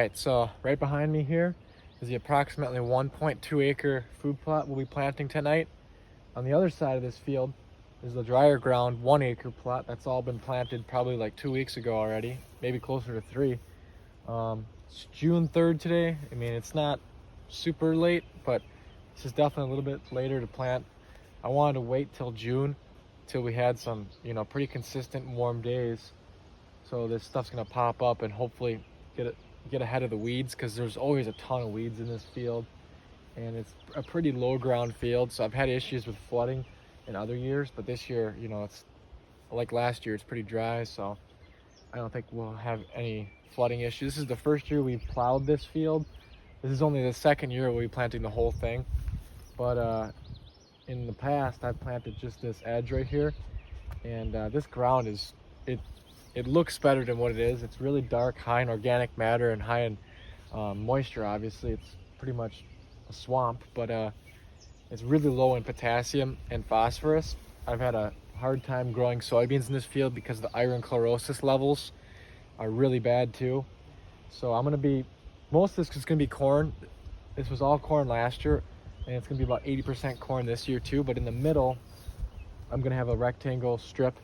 right, so right behind me here is the approximately 1.2 acre food plot we'll be planting tonight. On the other side of this field is the drier ground 1 acre plot that's all been planted probably like 2 weeks ago already, maybe closer to 3. It's June 3rd today. I mean, it's not super late, but this is definitely a little bit later to plant. I wanted to wait till June till we had some, pretty consistent warm days. So this stuff's gonna pop up and hopefully get ahead of the weeds, because there's always a ton of weeds in this field, and it's a pretty low ground field. So I've had issues with flooding in other years, but this year, it's like last year, it's pretty dry. So I don't think we'll have any flooding issues. This is the first year we plowed this field. This is only the second year we'll be planting the whole thing. But in the past, I've planted just this edge right here, and this ground it looks better than what it is. It's really dark, high in organic matter, and high in moisture. Obviously, it's pretty much a swamp, but it's really low in potassium and phosphorus. I've had a hard time growing soybeans in this field because the iron chlorosis levels are really bad too. So most of this is gonna be corn. This was all corn last year, and it's gonna be about 80% corn this year too. But in the middle, I'm gonna have a rectangle strip.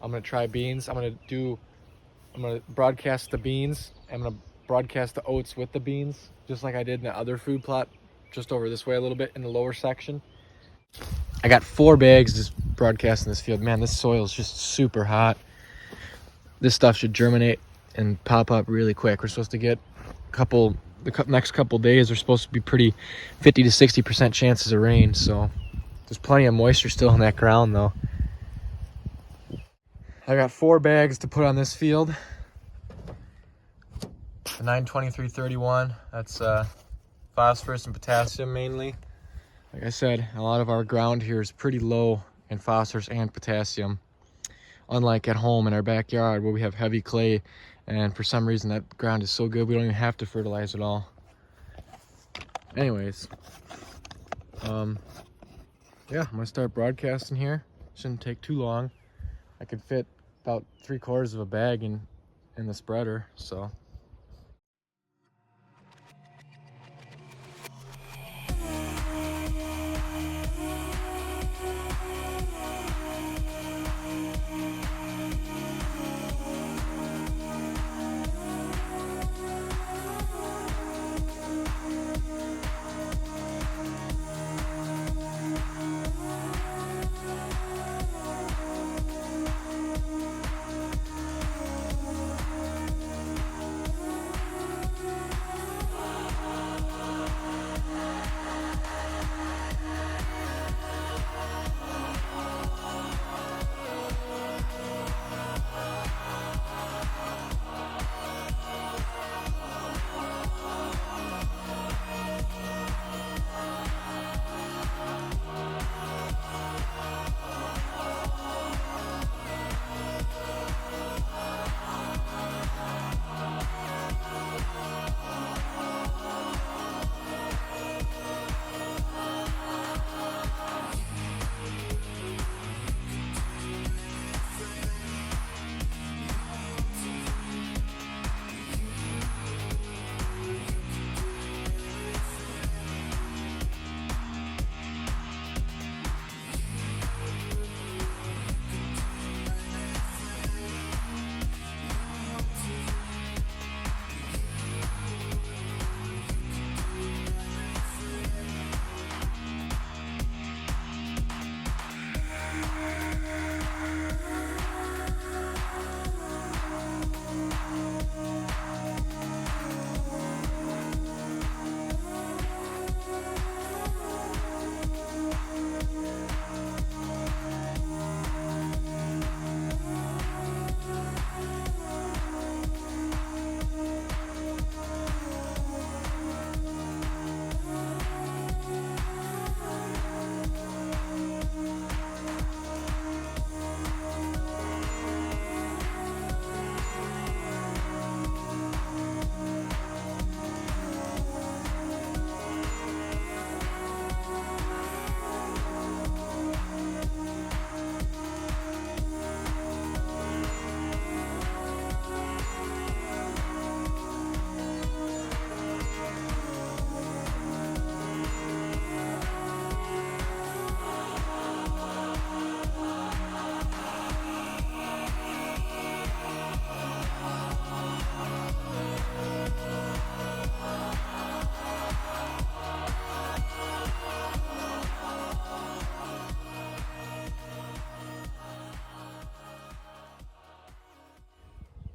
I'm gonna try beans. I'm gonna broadcast the beans. I'm gonna broadcast the oats with the beans, just like I did in the other food plot, just over this way a little bit in the lower section. I got 4 bags just broadcasting this field. Man, this soil is just super hot. This stuff should germinate and pop up really quick. We're supposed to get the next couple days are supposed to be pretty 50 to 60% chances of rain. So there's plenty of moisture still in that ground though. I got 4 bags to put on this field. The 92331, that's phosphorus and potassium mainly. Like I said, a lot of our ground here is pretty low in phosphorus and potassium. Unlike at home in our backyard where we have heavy clay, and for some reason that ground is so good we don't even have to fertilize it all. Anyways, yeah, I'm gonna start broadcasting here. Shouldn't take too long. I could fit about 3/4 of a bag in the spreader, so.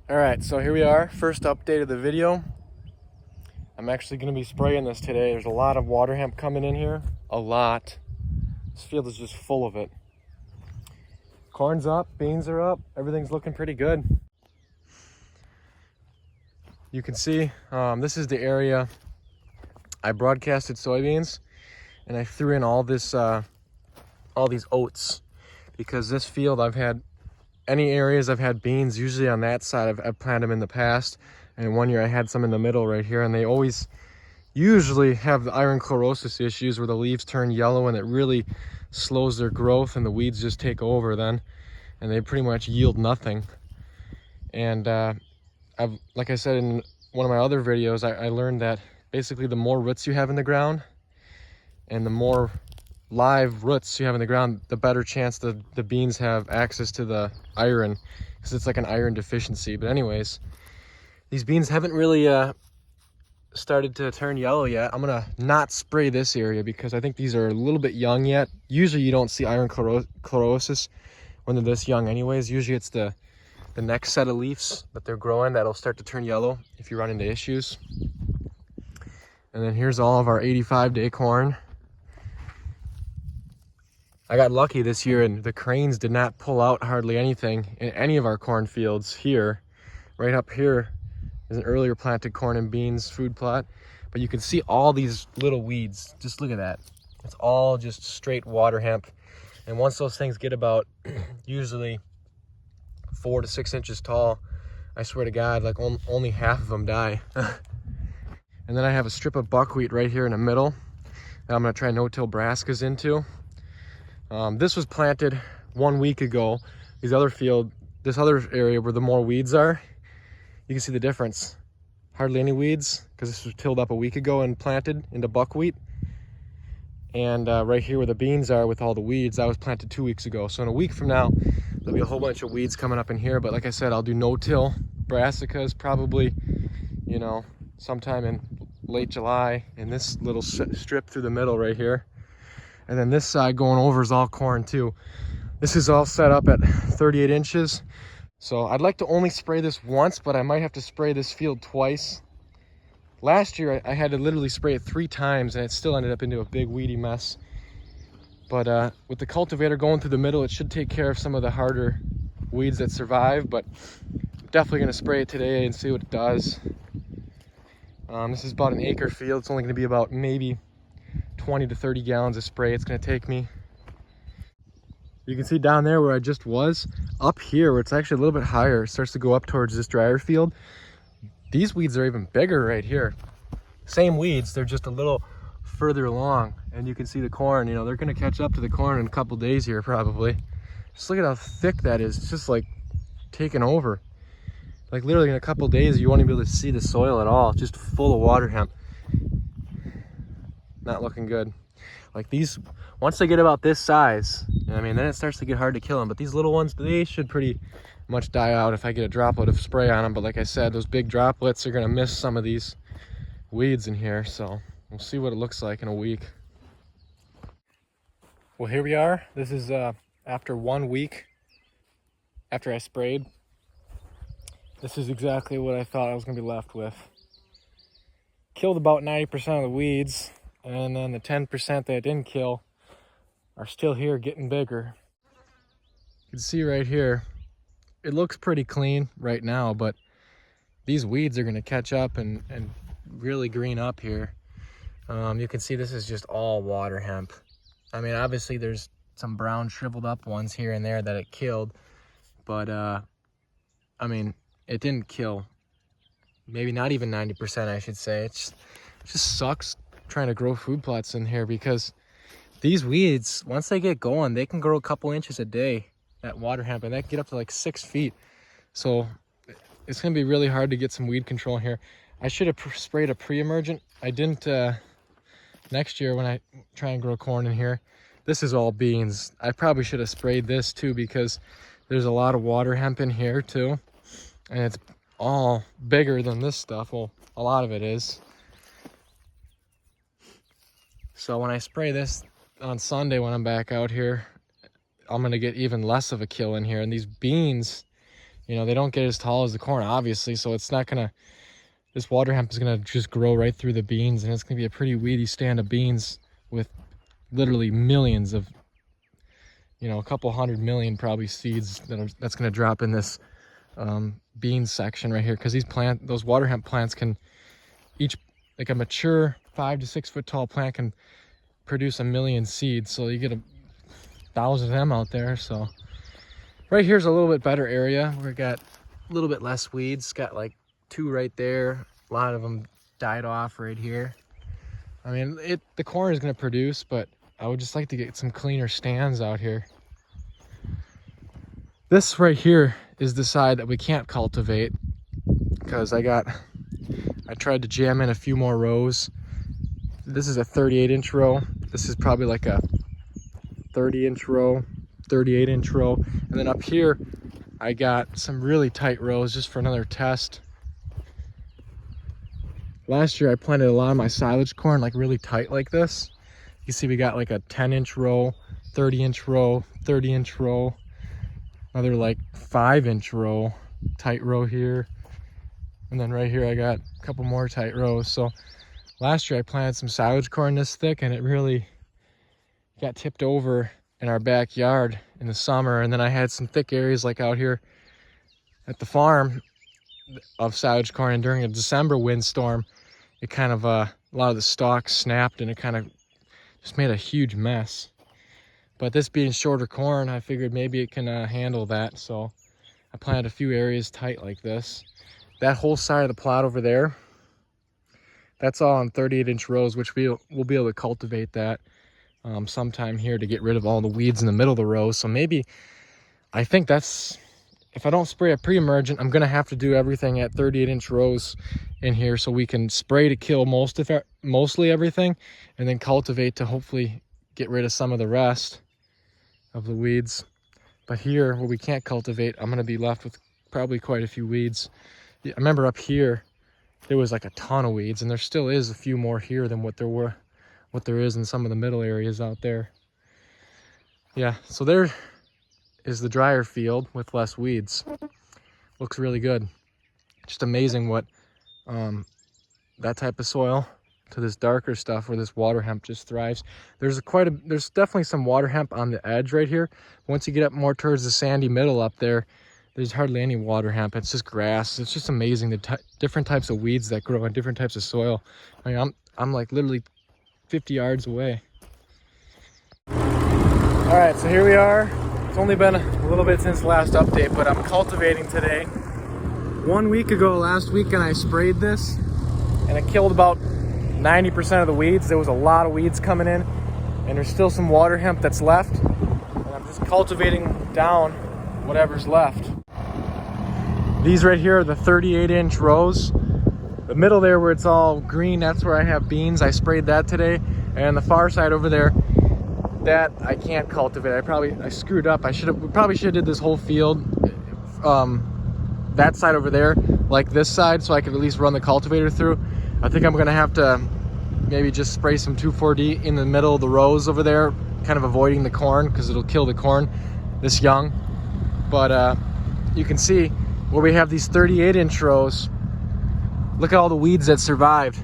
All right, so here we are, first update of the video. I'm actually gonna be spraying this today. There's a lot of water hemp coming in here, a lot. This field is just full of it. Corn's up, beans are up, everything's looking pretty good. You can see, this is the area I broadcasted soybeans, and I threw in all these oats, because this field any areas I've had beans, usually on that side I've planted them in the past, and one year I had some in the middle right here, and they usually have the iron chlorosis issues where the leaves turn yellow and it really slows their growth and the weeds just take over then, and they pretty much yield nothing. And like I said in one of my other videos, I learned that basically the more roots you have in the ground and the more live roots you have in the ground, the better chance the beans have access to the iron, because it's like an iron deficiency. But anyways, these beans haven't really started to turn yellow yet. I'm gonna not spray this area because I think these are a little bit young yet. Usually you don't see iron chlorosis when they're this young anyways. Usually it's the next set of leaves that they're growing that'll start to turn yellow if you run into issues. And then here's all of our 85-day corn. I got lucky this year and the cranes did not pull out hardly anything in any of our corn fields here. Right up here is an earlier planted corn and beans food plot, but you can see all these little weeds. Just look at that. It's all just straight water hemp. And once those things get about usually 4 to 6 inches tall, I swear to God, like only half of them die. And then I have a strip of buckwheat right here in the middle that I'm gonna try no-till brassicas into. This was planted 1 week ago. This other area where the more weeds are, you can see the difference. Hardly any weeds, because this was tilled up a week ago and planted into buckwheat. And right here where the beans are with all the weeds, that was planted 2 weeks ago. So in a week from now, there'll be a whole bunch of weeds coming up in here. But like I said, I'll do no-till brassicas probably, you know, sometime in late July in this little strip through the middle right here. And then this side going over is all corn too. This is all set up at 38 inches. So I'd like to only spray this once, but I might have to spray this field twice. Last year I had to literally spray it 3 times and it still ended up into a big weedy mess. But with the cultivator going through the middle, it should take care of some of the harder weeds that survive. But I'm definitely gonna spray it today and see what it does. This is about an acre field. It's only gonna be about maybe 20 to 30 gallons of spray it's going to take me. You can see down there where I just was, up here where it's actually a little bit higher, it starts to go up towards this drier field. These weeds are even bigger right here. Same weeds, they're just a little further along, and you can see the corn, you know, they're going to catch up to the corn in a couple days here probably. Just look at how thick that is. It's just like taking over. Like literally in a couple days you won't even be able to see the soil at all. It's just full of water hemp. Not looking good. Like these, once they get about this size, I mean, then it starts to get hard to kill them. But these little ones, they should pretty much die out if I get a droplet of spray on them. But like I said, those big droplets are gonna miss some of these weeds in here. So we'll see what it looks like in a week. Well, here we are. This is after 1 week after I sprayed. This is exactly what I thought I was gonna be left with. Killed about 90% of the weeds. And then the 10% that I didn't kill are still here getting bigger. You can see right here, it looks pretty clean right now, but these weeds are gonna catch up and really green up here. You can see this is just all water hemp. I mean, obviously there's some brown shriveled up ones here and there that it killed, but I mean, it didn't kill. Maybe not even 90%, I should say. It just sucks trying to grow food plots in here, because these weeds, once they get going, they can grow a couple inches a day, that water hemp, and they can get up to like 6 feet. So it's gonna be really hard to get some weed control here. I should have sprayed a pre-emergent. I didn't next year when I try and grow corn in here. This is all beans. I probably should have sprayed this too, because there's a lot of water hemp in here too, and it's all bigger than this stuff. Well, a lot of it is. So when I spray this on Sunday when I'm back out here, I'm gonna get even less of a kill in here. And these beans, You know, they don't get as tall as the corn, obviously, so it's not gonna, this water hemp is gonna just grow right through the beans, and it's gonna be a pretty weedy stand of beans with literally millions of, you know, a couple 100 million probably seeds that's gonna drop in this bean section right here, because those water hemp plants can each, like a mature 5 to 6 foot tall plant can produce 1 million seeds, so you get 1,000 of them out there. So right here's a little bit better area where we got a little bit less weeds. Got like 2 right there. A lot of them died off right here. I mean, the corn is going to produce, but I would just like to get some cleaner stands out here. This right here is the side that we can't cultivate, because I tried to jam in a few more rows. This is a 38-inch row. This is probably like a 30-inch row, 38-inch row. And then up here, I got some really tight rows just for another test. Last year, I planted a lot of my silage corn like really tight like this. You see we got like a 10-inch row, 30-inch row, 30-inch row, another like 5-inch row, tight row here. And then right here, I got a couple more tight rows. So last year I planted some silage corn this thick, and it really got tipped over in our backyard in the summer. And then I had some thick areas like out here at the farm of silage corn, and during a December windstorm, it kind of, a lot of the stalks snapped, and it kind of just made a huge mess. But this being shorter corn, I figured maybe it can handle that. So I planted a few areas tight like this. That whole side of the plot over there, that's all on 38-inch rows, which we'll be able to cultivate that sometime here to get rid of all the weeds in the middle of the rows. So maybe, I think that's, if I don't spray a pre-emergent, I'm gonna have to do everything at 38-inch rows in here, so we can spray to kill mostly everything, and then cultivate to hopefully get rid of some of the rest of the weeds. But here, where we can't cultivate, I'm gonna be left with probably quite a few weeds. I remember up here, there was like a ton of weeds, and there still is a few more here than what there is in some of the middle areas out there. Yeah, so there is the drier field with less weeds. Looks really good. Just amazing what that type of soil to this darker stuff where this water hemp just thrives. There's definitely some water hemp on the edge right here. Once you get up more towards the sandy middle up there, there's hardly any water hemp. It's just grass. It's just amazing the different types of weeds that grow in different types of soil. I mean, I'm like literally 50 yards away. All right, so here we are. It's only been a little bit since the last update, but I'm cultivating today. 1 week ago, last weekend, I sprayed this, and it killed about 90% of the weeds. There was a lot of weeds coming in, and there's still some water hemp that's left, and I'm just cultivating down whatever's left. These right here are the 38-inch rows. The middle there where it's all green, that's where I have beans. I sprayed that today. And the far side over there, that I can't cultivate. I screwed up. We probably should have did this whole field, that side over there, like this side, so I could at least run the cultivator through. I think I'm gonna have to maybe just spray some 2,4-D in the middle of the rows over there, kind of avoiding the corn, because it'll kill the corn this young. But you can see where we have these 38-inch rows, look at all the weeds that survived.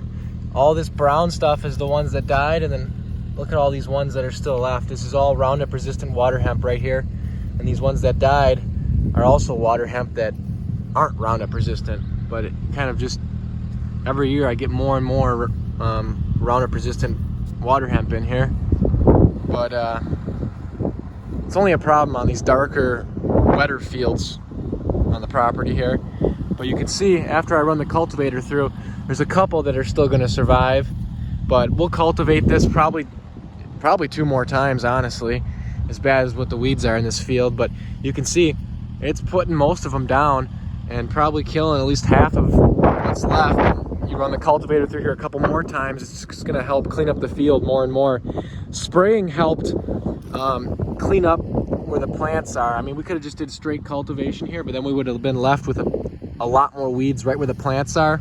All this brown stuff is the ones that died, and then look at all these ones that are still left. This is all Roundup resistant water hemp right here. And these ones that died are also water hemp that aren't Roundup resistant. But it kind of just, every year I get more and more Roundup resistant water hemp in here. But it's only a problem on these darker, wetter fields on the property here. But you can see after I run the cultivator through, there's a couple that are still going to survive. But we'll cultivate this probably 2 more times, honestly, as bad as what the weeds are in this field. But you can see it's putting most of them down and probably killing at least half of what's left. You run the cultivator through here a couple more times, it's just going to help clean up the field more and more. Spraying helped clean up where the plants are. I mean, we could have just did straight cultivation here, but then we would have been left with a lot more weeds right where the plants are,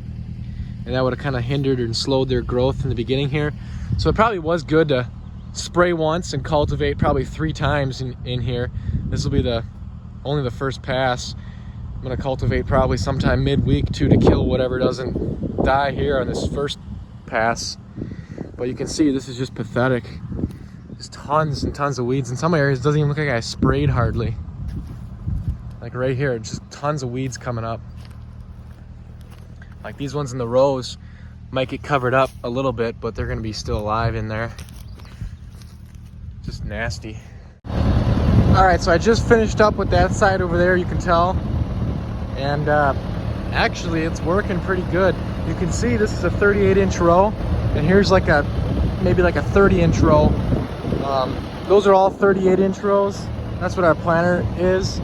and that would have kind of hindered and slowed their growth in the beginning here. So it probably was good to spray once and cultivate probably 3 times in here. This will be only the first pass. I'm gonna cultivate probably sometime midweek too to kill whatever doesn't die here on this first pass. But you can see this is just pathetic. There's tons and tons of weeds. In some areas it doesn't even look like I sprayed hardly. Like right here, just tons of weeds coming up. Like these ones in the rows might get covered up a little bit, but they're gonna be still alive in there. Just nasty. All right, so I just finished up with that side over there, you can tell. And actually it's working pretty good. You can see this is a 38-inch row, and here's like maybe like a 30-inch row. Those are all 38-inch rows. That's what our planter is.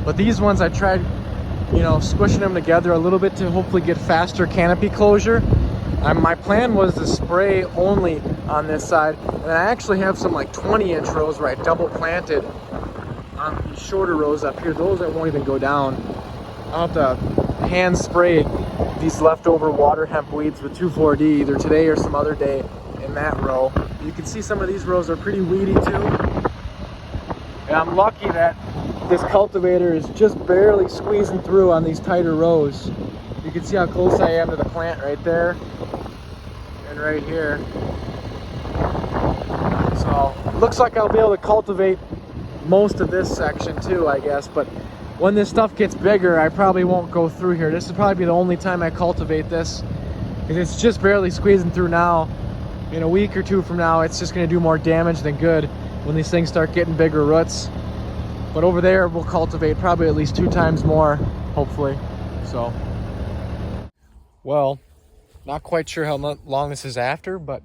But these ones I tried, squishing them together a little bit to hopefully get faster canopy closure. My plan was to spray only on this side, and I actually have some like 20-inch rows where I double planted on these shorter rows up here. Those I won't even go down. I'll have to hand spray these leftover water hemp weeds with 2,4-D either today or some other day in that row. You can see some of these rows are pretty weedy too. And I'm lucky that this cultivator is just barely squeezing through on these tighter rows. You can see how close I am to the plant right there and right here. So looks like I'll be able to cultivate most of this section too, I guess. But when this stuff gets bigger, I probably won't go through here. This will probably be the only time I cultivate this, because it's just barely squeezing through now. In a week or two from now, it's just going to do more damage than good when these things start getting bigger roots. But over there, we'll cultivate probably at least 2 times more, hopefully. So, well, not quite sure how long this is after, but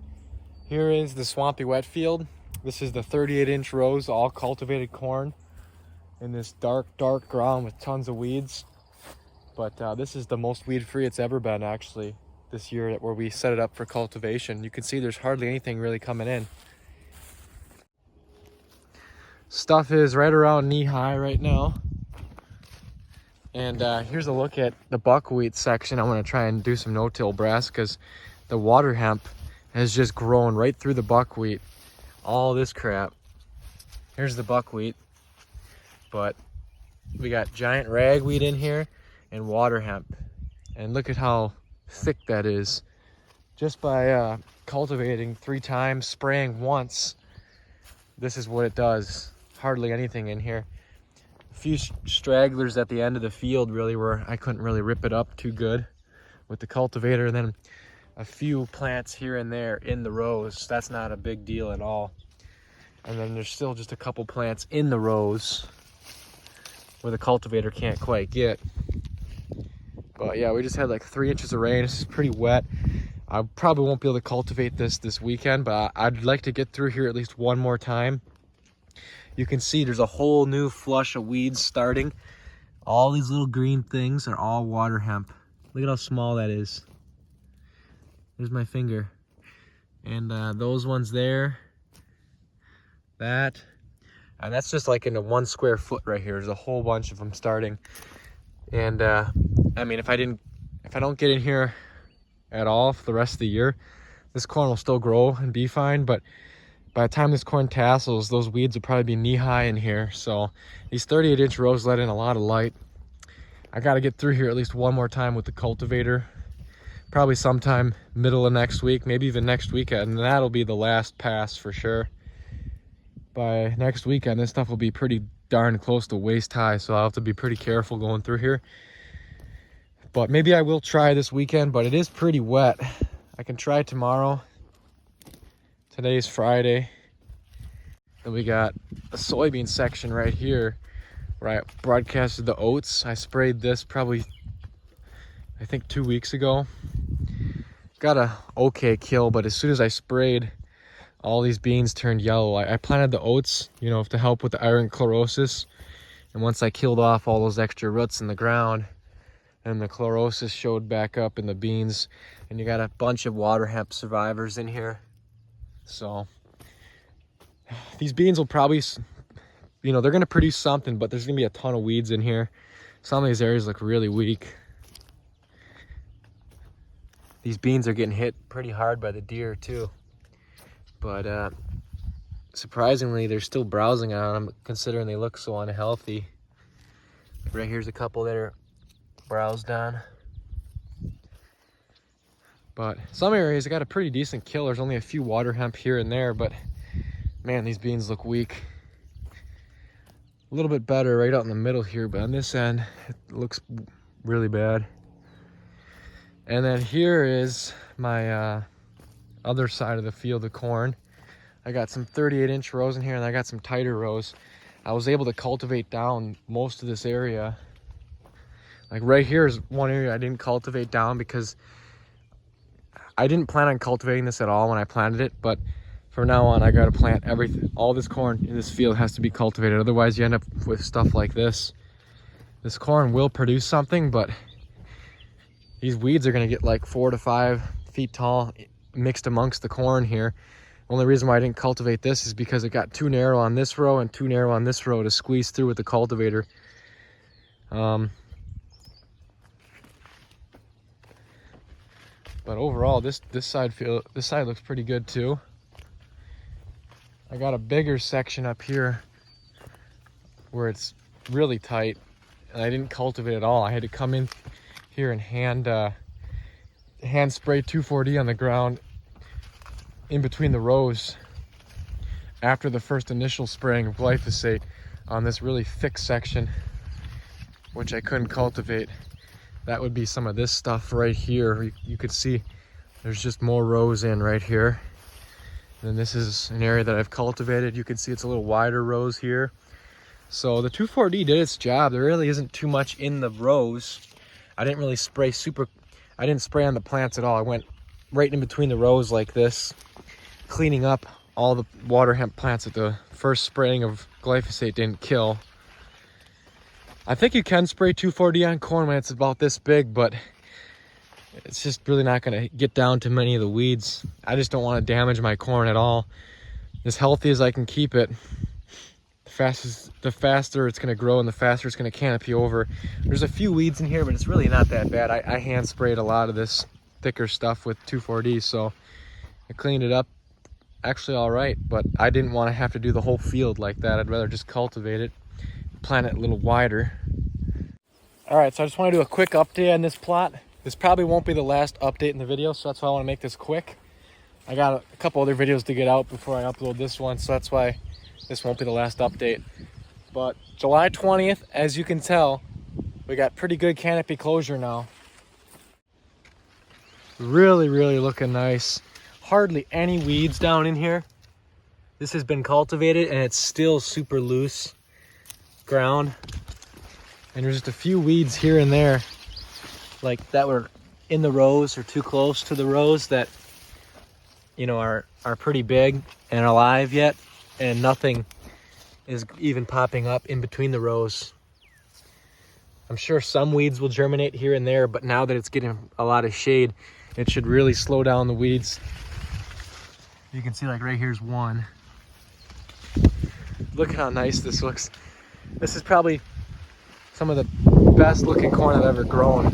here is the swampy wet field. This is the 38-inch rows, all cultivated corn in this dark ground with tons of weeds. But this is the most weed-free it's ever been, actually, this year where we set it up for cultivation. You can see there's hardly anything really coming in. Stuff is right around knee-high right now. And here's a look at the buckwheat section. I'm going to try and do some no-till brassicas. The water hemp has just grown right through the buckwheat. All this crap. Here's the buckwheat. But we got giant ragweed in here and water hemp. And look at how thick that is. Just by cultivating 3 times, spraying once, this is what it does. Hardly anything in here. A few stragglers at the end of the field really where I couldn't really rip it up too good with the cultivator, and then a few plants here and there in the rows. That's not a big deal at all. And then there's still just a couple plants in the rows where the cultivator can't quite get. But yeah, we just had like 3 inches of rain. This is pretty wet. I probably won't be able to cultivate this weekend, but I'd like to get through here at least one more time. You can see there's a whole new flush of weeds starting. All these little green things are all water hemp. Look at how small that is. There's my finger. And those ones there, that, and that's just like in a 1 square foot right here. There's a whole bunch of them starting. And I mean, if I don't get in here at all for the rest of the year, this corn will still grow and be fine. But by the time this corn tassels, those weeds will probably be knee-high in here. So these 38-inch rows let in a lot of light. I got to get through here at least one more time with the cultivator. Probably sometime middle of next week, maybe even next weekend. And that'll be the last pass for sure. By next weekend, this stuff will be pretty darn close to waist high. So I'll have to be pretty careful going through here. But maybe I will try this weekend, but it is pretty wet. I can try tomorrow. Today's Friday. And we got a soybean section right here where I broadcasted the oats. I sprayed this probably, I think 2 weeks ago. Got a okay kill, but as soon as I sprayed, all these beans turned yellow. I planted the oats, to help with the iron chlorosis. And once I killed off all those extra roots in the ground, and the chlorosis showed back up in the beans, and you got a bunch of water hemp survivors in here. So these beans will probably, they're going to produce something, but there's going to be a ton of weeds in here. Some of these areas look really weak. These beans are getting hit pretty hard by the deer too. But surprisingly, they're still browsing on them, considering they look so unhealthy. Right here's a couple that are browsed on. But some areas got a pretty decent kill. There's only a few water hemp here and there, but man, these beans look weak. A little bit better right out in the middle here, but on this end, it looks really bad. And then here is my other side of the field of corn. I got some 38-inch rows in here, and I got some tighter rows. I was able to cultivate down most of this area. Like right here is one area I didn't cultivate down because I didn't plan on cultivating this at all when I planted it, but from now on I gotta plant everything. All this corn in this field has to be cultivated, otherwise you end up with stuff like this. This corn will produce something, but these weeds are gonna get like 4 to 5 feet tall mixed amongst the corn here. Only reason why I didn't cultivate this is because it got too narrow on this row and too narrow on this row to squeeze through with the cultivator. But overall, this side looks pretty good too. I got a bigger section up here where it's really tight, and I didn't cultivate at all. I had to come in here and hand spray 2,4-D on the ground in between the rows after the first initial spraying of glyphosate on this really thick section, which I couldn't cultivate. That would be some of this stuff right here. You could see there's just more rows in right here. And then this is an area that I've cultivated. You can see it's a little wider rows here. So the 2,4-D did its job. There really isn't too much in the rows. I didn't really spray I didn't spray on the plants at all. I went right in between the rows like this, cleaning up all the water hemp plants that the first spraying of glyphosate didn't kill. I think you can spray 2,4-D on corn when it's about this big, but it's just really not going to get down to many of the weeds. I just don't want to damage my corn at all. As healthy as I can keep it, the faster it's going to grow and the faster it's going to canopy over. There's a few weeds in here, but it's really not that bad. I hand sprayed a lot of this thicker stuff with 2,4-D, so I cleaned it up actually all right, but I didn't want to have to do the whole field like that. I'd rather just cultivate it, plant it a little wider. All right, so I just want to do a quick update on this plot. This probably won't be the last update in the video, so that's why I want to make this quick. I got a couple other videos to get out before I upload this one, so that's why this won't be the last update. But July 20th, as you can tell, we got pretty good canopy closure now. Really, really looking nice. Hardly any weeds down in here. This has been cultivated and it's still super loose ground. And there's just a few weeds here and there, like that were in the rows or too close to the rows that, you know, are pretty big and alive yet, and nothing is even popping up in between the rows. I'm sure some weeds will germinate here and there, but now that it's getting a lot of shade, it should really slow down the weeds. You can see like right here's one. Look how nice this looks. This is probably some of the best looking corn I've ever grown.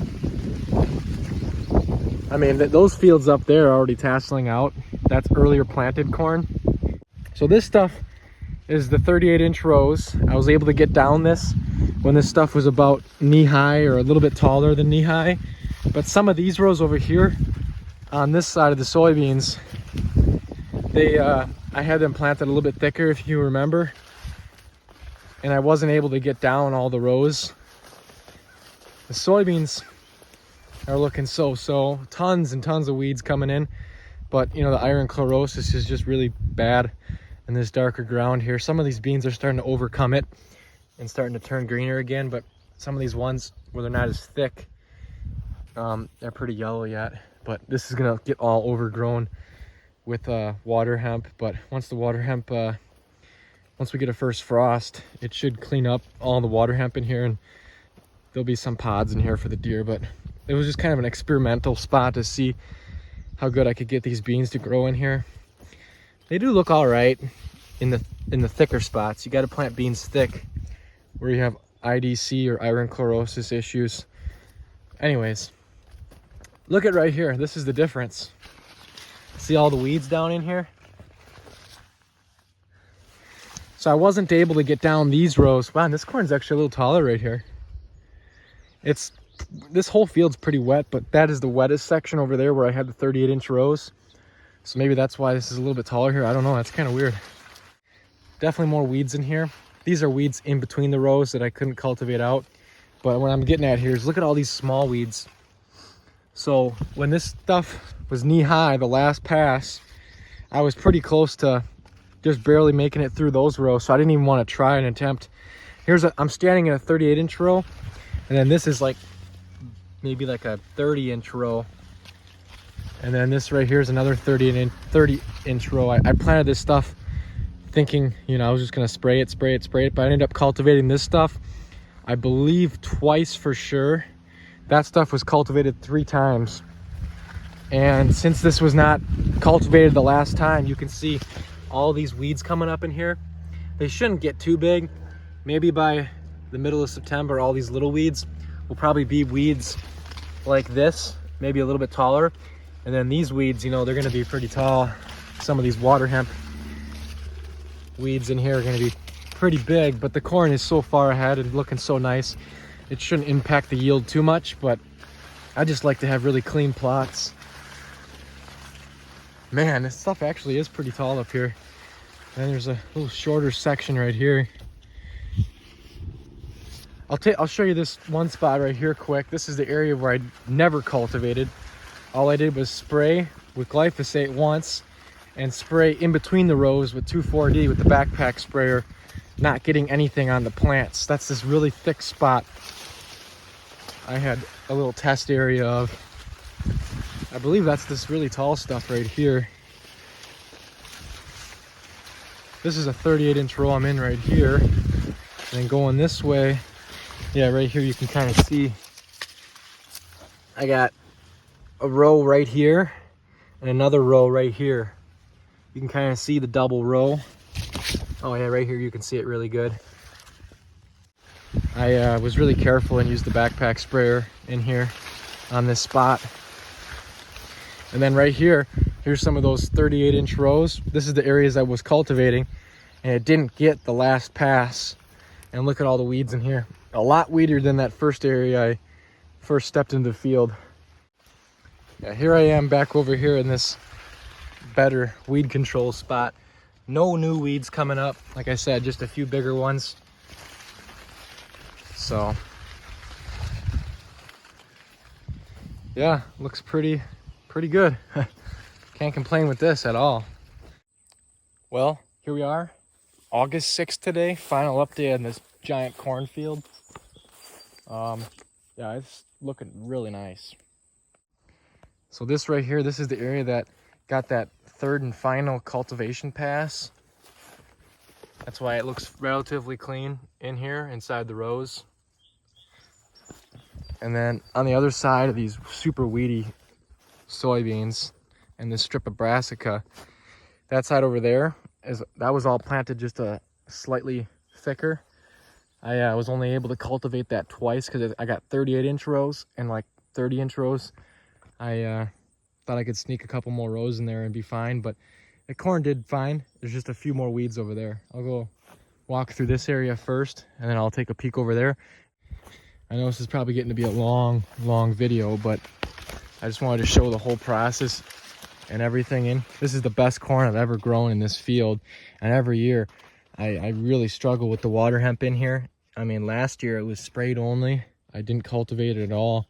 I mean, those fields up there are already tasseling out. That's earlier planted corn. So this stuff is the 38-inch rows. I was able to get down this when this stuff was about knee-high or a little bit taller than knee-high. But some of these rows over here on this side of the soybeans, I had them planted a little bit thicker, if you remember. And I wasn't able to get down all the rows. The soybeans are looking so. Tons and tons of weeds coming in. But, you know, the iron chlorosis is just really bad in this darker ground here. Some of these beans are starting to overcome it and starting to turn greener again. But some of these ones where they're not as thick, they're pretty yellow yet. But this is going to get all overgrown with water hemp. But once the water hemp... once we get a first frost, it should clean up all the water hemp in here, and there'll be some pods in here for the deer. But it was just kind of an experimental spot to see how good I could get these beans to grow in here. They do look all right in the thicker spots. You got to plant beans thick where you have IDC or iron chlorosis issues. Anyways, look at right here. This is the difference. See all the weeds down in here? So I wasn't able to get down these rows. Wow, this corn's actually a little taller right here. It's this whole field's pretty wet, but that is the wettest section over there where I had the 38-inch rows. So maybe that's why this is a little bit taller here. I don't know, that's kind of weird. Definitely more weeds in here. These are weeds in between the rows that I couldn't cultivate out. But what I'm getting at here is look at all these small weeds. So when this stuff was knee high, the last pass, I was pretty close to just barely making it through those rows. So I didn't even want to try and attempt. I'm standing in a 38-inch row, and then this is like maybe like a 30-inch row. And then this right here is another 30-inch row. I planted this stuff thinking, you know, I was just gonna spray it, but I ended up cultivating this stuff, I believe twice for sure. That stuff was cultivated 3 times. And since this was not cultivated the last time, you can see all these weeds coming up in here. They shouldn't get too big. Maybe by the middle of September, all these little weeds will probably be weeds like this, maybe a little bit taller. And then these weeds, you know, they're gonna be pretty tall. Some of these water hemp weeds in here are going to be pretty big, but the corn is so far ahead and looking so nice, it shouldn't impact the yield too much. But I just like to have really clean plots. Man, this stuff actually is pretty tall up here. And there's a little shorter section right here. I'll show you this one spot right here quick. This is the area where I never cultivated. All I did was spray with glyphosate once and spray in between the rows with 2,4-D with the backpack sprayer, not getting anything on the plants. That's this really thick spot I had a little test area of. I believe that's this really tall stuff right here. This is a 38-inch row I'm in right here. And then going this way, yeah, right here you can kind of see I got a row right here and another row right here. You can kind of see the double row. Oh yeah, right here you can see it really good. I was really careful and used the backpack sprayer in here on this spot. And then right here, here's some of those 38-inch rows. This is the areas I was cultivating, and it didn't get the last pass. And look at all the weeds in here. A lot weedier than that first area I first stepped into the field. Yeah, here I am back over here in this better weed control spot. No new weeds coming up. Like I said, just a few bigger ones. So yeah, looks pretty good. Can't complain with this at all. Well, here we are, August 6th today. Final update on this giant cornfield. Yeah, it's looking really nice. So this right here, this is the area that got that third and final cultivation pass. That's why it looks relatively clean in here inside the rows. And then on the other side of these super weedy soybeans and this strip of brassica, that side over there, that was all planted just a slightly thicker. I was only able to cultivate that twice because I got 38-inch rows and like 30-inch rows. I thought I could sneak a couple more rows in there and be fine, but the corn did fine. There's just a few more weeds over there. I'll go walk through this area first, and then I'll take a peek over there. I know this is probably getting to be a long video, but I just wanted to show the whole process and everything in. This is the best corn I've ever grown in this field, and every year I really struggle with the water hemp in here. I mean, last year it was sprayed only. I didn't cultivate it at all,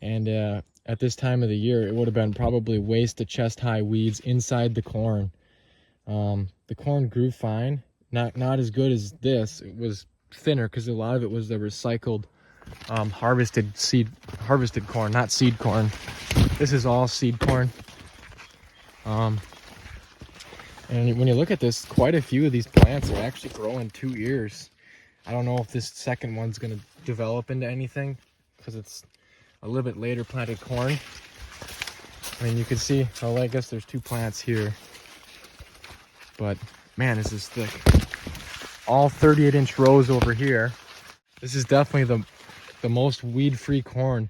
and at this time of the year, it would have been probably waist to chest high weeds inside the corn. The corn grew fine, not as good as this. It was thinner because a lot of it was the recycled harvested corn, not seed corn. This is all seed corn. And when you look at this, quite a few of these plants are actually growing 2 ears. I don't know if this second one's going to develop into anything because it's a little bit later planted corn. I mean, you can see, oh, I guess there's 2 plants here. But man, this is thick. All 38-inch rows over here. This is definitely the most weed-free corn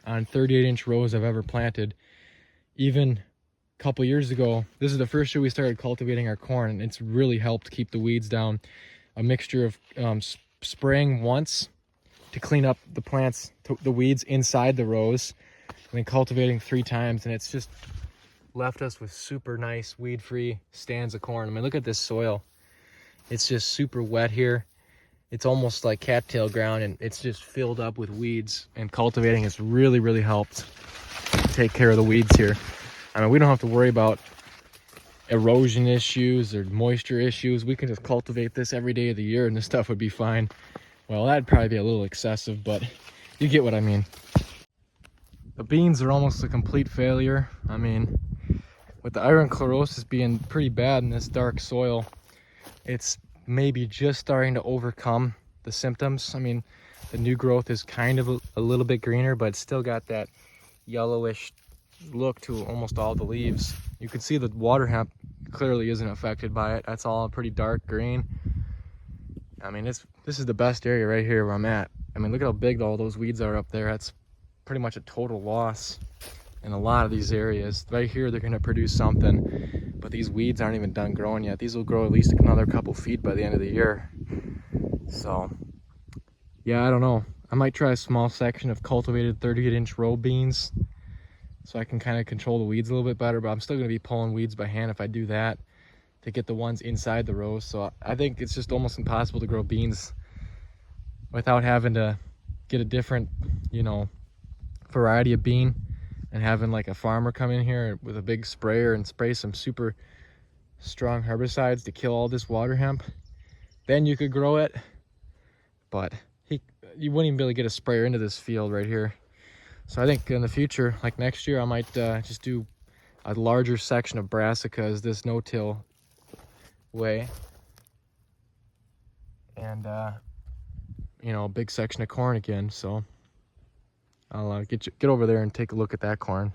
on 38-inch rows I've ever planted. Even a couple years ago, this is the first year we started cultivating our corn, and it's really helped keep the weeds down. A mixture of spraying once to clean up the plants, the weeds inside the rows, and then cultivating 3 times, and it's just left us with super nice weed-free stands of corn. I mean, look at this soil. It's just super wet here. It's almost like cattail ground, and it's just filled up with weeds, and cultivating has really, really helped take care of the weeds here. I mean, we don't have to worry about erosion issues or moisture issues. We can just cultivate this every day of the year and this stuff would be fine. Well, that'd probably be a little excessive, but you get what I mean. The beans are almost a complete failure. I mean, with the iron chlorosis being pretty bad in this dark soil, it's maybe just starting to overcome the symptoms. I mean, the new growth is kind of a little bit greener, but it's still got that yellowish look to almost all the leaves. You can see the water hemp clearly isn't affected by it. That's all pretty dark green. I mean, this is the best area right here where I'm at. I mean, look at how big all those weeds are up there. That's pretty much a total loss in a lot of these areas. Right here, they're gonna produce something, but these weeds aren't even done growing yet. These will grow at least another couple feet by the end of the year. So, yeah, I don't know. I might try a small section of cultivated 38-inch row beans so I can kind of control the weeds a little bit better, but I'm still gonna be pulling weeds by hand if I do that to get the ones inside the rows. So I think it's just almost impossible to grow beans without having to get a different, you know, variety of bean and having like a farmer come in here with a big sprayer and spray some super strong herbicides to kill all this water hemp. Then you could grow it, but you wouldn't even be able to get a sprayer into this field right here. So I think in the future, like next year, I might just do a larger section of brassicas this no-till way, and you know, a big section of corn again. So I'll get over there and take a look at that corn.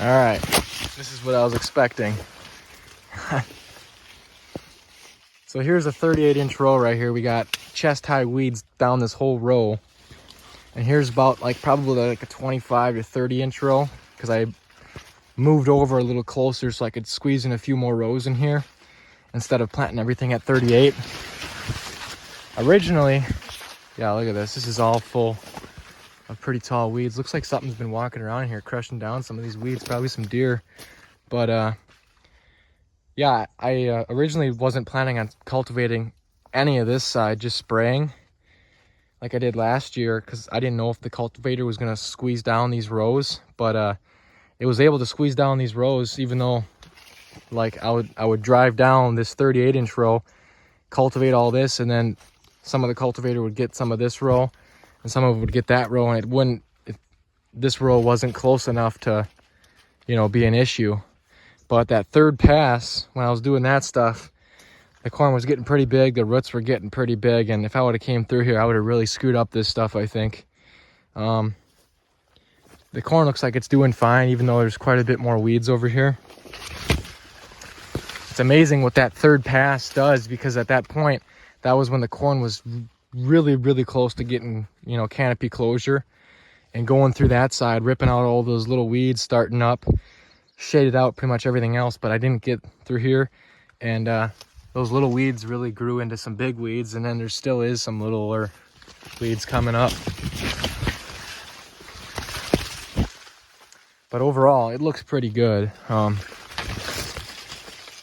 All right, this is what I was expecting. So here's a 38-inch row right here. We got chest-high weeds down this whole row. And here's about like probably like a 25 to 30-inch row, because I moved over a little closer so I could squeeze in a few more rows in here instead of planting everything at 38. Originally, yeah, look at this. This is all full of pretty tall weeds. Looks like something's been walking around here crushing down some of these weeds, probably some deer. But yeah, I originally wasn't planning on cultivating any of this side, just spraying like I did last year, because I didn't know if the cultivator was going to squeeze down these rows. But it was able to squeeze down these rows, even though like I would drive down this 38-inch row, cultivate all this, and then some of the cultivator would get some of this row and some of it would get that row, and it wouldn't, this row wasn't close enough to, you know, be an issue. But that third pass, when I was doing that stuff, the corn was getting pretty big, the roots were getting pretty big, and if I would have came through here, I would have really screwed up this stuff, I think. The corn looks like it's doing fine, even though there's quite a bit more weeds over here. It's amazing what that third pass does, because at that point, that was when the corn was really, really close to getting, you know, canopy closure. And going through that side, ripping out all those little weeds, starting up, shaded out pretty much everything else, but I didn't get through here. And those little weeds really grew into some big weeds, and then there still is some littler weeds coming up. But overall, it looks pretty good.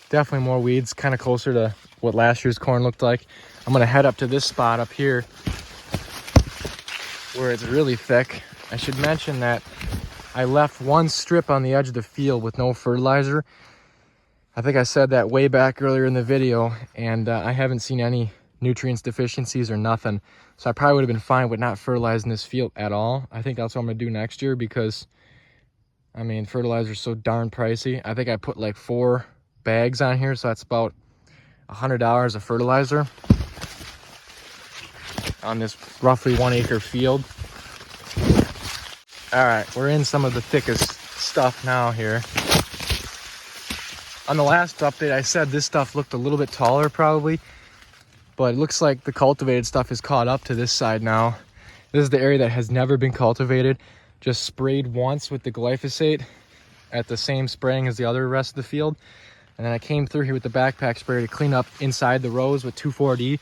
Definitely more weeds, kind of closer to what last year's corn looked like. I'm gonna head up to this spot up here where it's really thick. I should mention that I left one strip on the edge of the field with no fertilizer. I think I said that way back earlier in the video, and I haven't seen any nutrients deficiencies or nothing. So I probably would have been fine with not fertilizing this field at all. I think that's what I'm gonna do next year, because I mean, fertilizer is so darn pricey. I think I put like 4 bags on here, so that's about $100 of fertilizer on this roughly 1 acre field. All right, we're in some of the thickest stuff now here. On the last update, I said this stuff looked a little bit taller probably, but it looks like the cultivated stuff is caught up to this side now. This is the area that has never been cultivated, just sprayed once with the glyphosate, at the same spraying as the other rest of the field. And then I came through here with the backpack sprayer to clean up inside the rows with 2,4-D,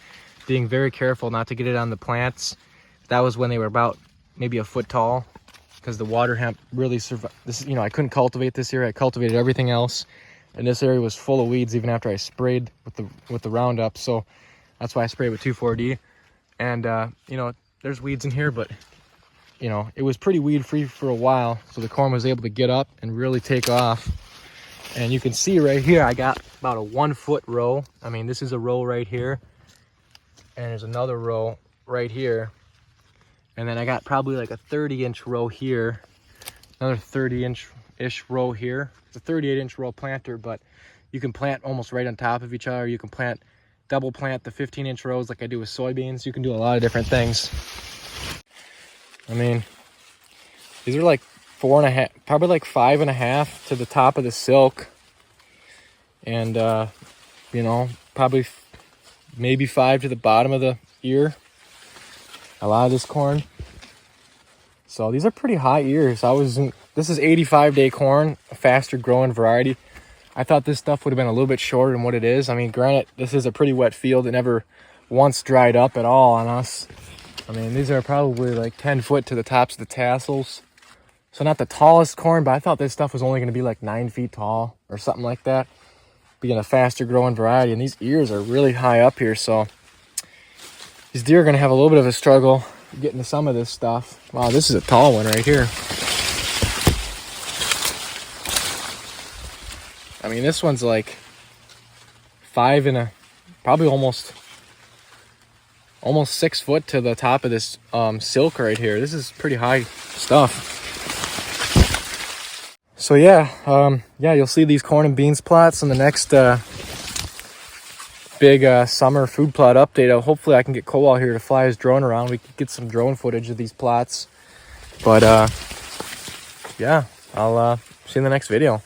being very careful not to get it on the plants. That was when they were about maybe a foot tall, because the water hemp really survived. This, I couldn't cultivate this area. I cultivated everything else, and this area was full of weeds even after I sprayed with the Roundup. So that's why I sprayed with 2,4-D. And there's weeds in here, but it was pretty weed free for a while, so the corn was able to get up and really take off. And you can see right here, I got about a 1 foot row. I mean, this is a row right here, and there's another row right here. And then I got probably like a 30-inch row here, another 30-inch-ish row here. It's a 38-inch row planter, but you can plant almost right on top of each other. You can double plant the 15-inch rows like I do with soybeans. You can do a lot of different things. I mean, these are like 4.5, probably like 5.5 to the top of the silk, and probably maybe 5 to the bottom of the ear. A lot of this corn. So these are pretty high ears. This is 85-day corn, a faster growing variety. I thought this stuff would have been a little bit shorter than what it is. I mean, granted, this is a pretty wet field. It never once dried up at all on us. I mean, these are probably like 10 foot to the tops of the tassels. So not the tallest corn, but I thought this stuff was only going to be like 9 feet tall or something like that. Being a faster growing variety. And these ears are really high up here. So these deer are going to have a little bit of a struggle getting to some of this stuff. Wow, this is a tall one right here. I mean, this one's like 5 and probably almost 6 foot to the top of this silk right here. This is pretty high stuff. So yeah, you'll see these corn and beans plots in the next big summer food plot update. Hopefully I can get Cole out here to fly his drone around. We could get some drone footage of these plots. But yeah, I'll see you in the next video.